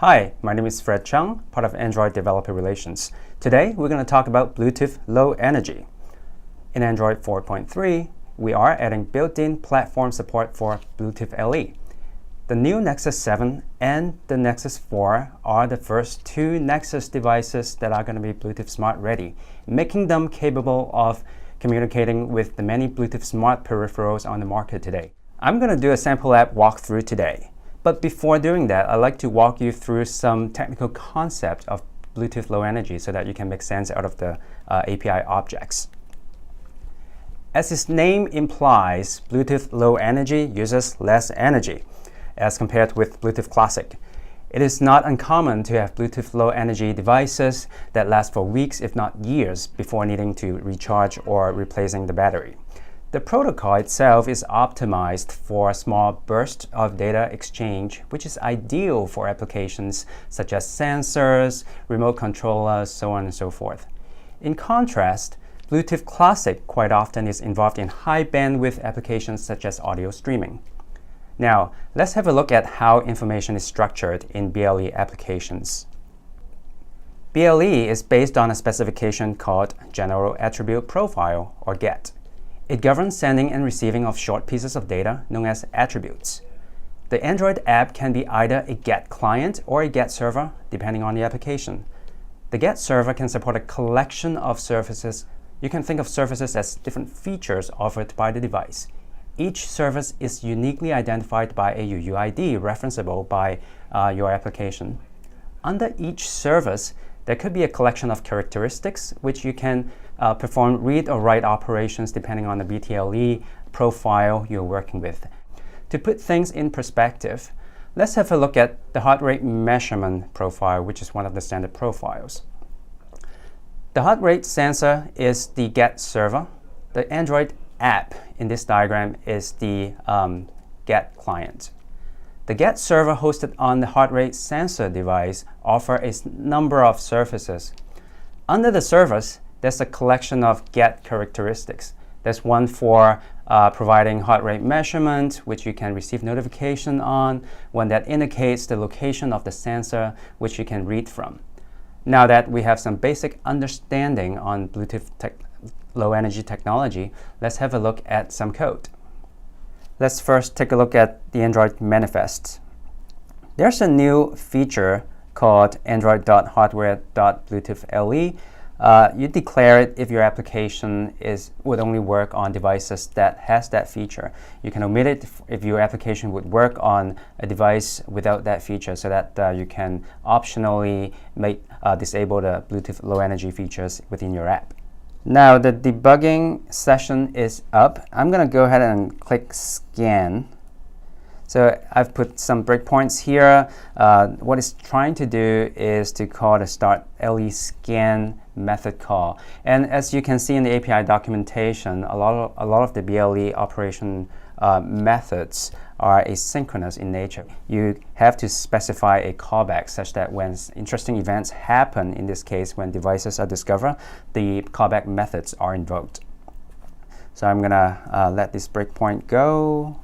Hi, my name is Fred Chung, part of Android Developer Relations. Today, we're going to talk about Bluetooth Low Energy. In Android 4.3, we are adding built-in platform support for Bluetooth LE. The new Nexus 7 and the Nexus 4 are the first two Nexus devices that are going to be Bluetooth Smart ready, making them capable of communicating with the many Bluetooth Smart peripherals on the market today. I'm going to do a sample app walkthrough today. But before doing that, I'd like to walk you through some technical concept of Bluetooth Low Energy so that you can make sense out of the API objects. As its name implies, Bluetooth Low Energy uses less energy as compared with Bluetooth Classic. It is not uncommon to have Bluetooth Low Energy devices that last for weeks, if not years, before needing to recharge or replacing the battery. The protocol itself is optimized for a small burst of data exchange, which is ideal for applications such as sensors, remote controllers, so on and so forth. In contrast, Bluetooth Classic quite often is involved in high bandwidth applications such as audio streaming. Now, let's have a look at how information is structured in BLE applications. BLE is based on a specification called General Attribute Profile, or GAT. It governs sending and receiving of short pieces of data known as attributes. The Android app can be either a GET client or a GET server, depending on the application. The GET server can support a collection of services. You can think of services as different features offered by the device. Each service is uniquely identified by a UUID referenceable by your application. Under each service, there could be a collection of characteristics which you can perform read or write operations depending on the BTLE profile you're working with. To put things in perspective, let's have a look at the heart rate measurement profile, which is one of the standard profiles. The heart rate sensor is the GET server. The Android app in this diagram is the GET client. The GET server hosted on the heart rate sensor device offers a number of services. Under the service, there's a collection of GET characteristics. There's one for providing heart rate measurement, which you can receive notification on, one that indicates the location of the sensor, which you can read from. Now that we have some basic understanding on Bluetooth Low Energy technology, let's have a look at some code. Let's first take a look at the Android manifest. There's a new feature called android.hardware.bluetooth.le. You declare it if your application would only work on devices that has that feature. You can omit it if your application would work on a device without that feature, so that you can optionally disable the Bluetooth Low Energy features within your app. Now the debugging session is up. I'm going to go ahead and click scan. So I've put some breakpoints here. What it's trying to do is to call the start LE scan method call. And as you can see in the API documentation, a lot of the BLE operation methods are asynchronous in nature. You have to specify a callback such that when interesting events happen, in this case when devices are discovered, the callback methods are invoked. So I'm gonna let this breakpoint go.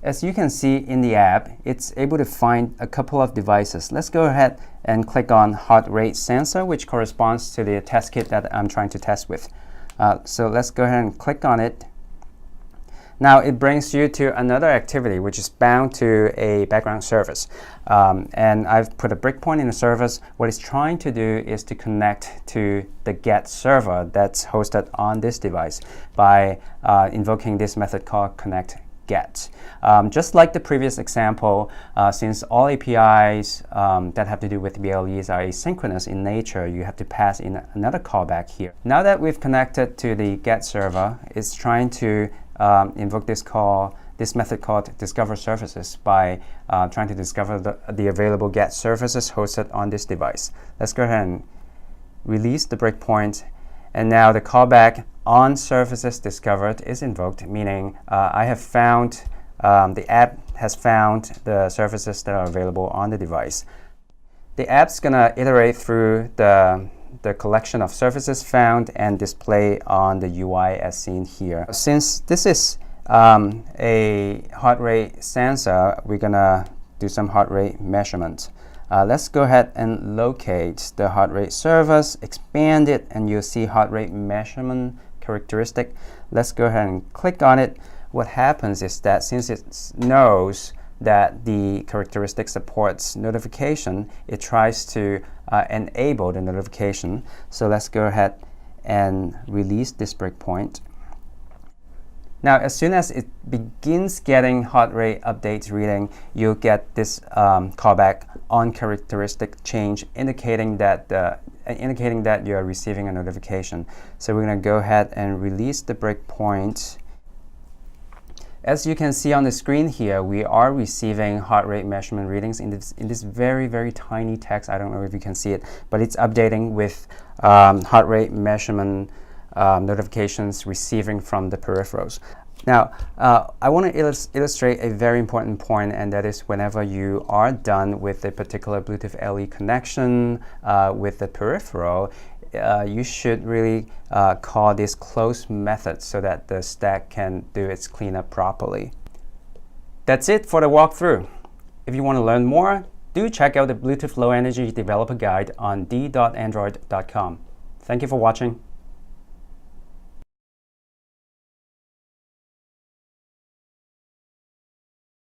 As you can see in the app, it's able to find a couple of devices. Let's go ahead and click on heart rate sensor, which corresponds to the test kit that I'm trying to test with. So let's go ahead and click on it. Now it brings you to another activity which is bound to a background service. And I've put a breakpoint in the service. What it's trying to do is to connect to the GET server that's hosted on this device by invoking this method called connect GET. Just like the previous example, since all APIs that have to do with BLEs are asynchronous in nature, you have to pass in another callback here. Now that we've connected to the GET server, it's trying to invoke this method called discover services by trying to discover the available GET services hosted on this device. Let's go ahead and release the breakpoint, and now the callback on services discovered is invoked, meaning I have found, the app has found the services that are available on the device. The app's gonna iterate through the collection of services found and display on the UI as seen here. Since this is a heart rate sensor, we're gonna do some heart rate measurement. Let's go ahead and locate the heart rate service, expand it, and you'll see heart rate measurement characteristic. Let's go ahead and click on it. What happens is that since it knows that the characteristic supports notification, it tries to enable the notification. So let's go ahead and release this breakpoint. Now, as soon as it begins getting heart rate updates reading, you'll get this callback on characteristic change, indicating that you are receiving a notification. So we're going to go ahead and release the breakpoint. As you can see on the screen here, we are receiving heart rate measurement readings in this very, very tiny text. I don't know if you can see it, but it's updating with heart rate measurement notifications receiving from the peripherals. Now, I want to illustrate a very important point, and that is whenever you are done with a particular Bluetooth LE connection with the peripheral, you should really call this close method so that the stack can do its cleanup properly. That's it for the walkthrough. If you want to learn more, do check out the Bluetooth Low Energy Developer Guide on d.android.com. Thank you for watching.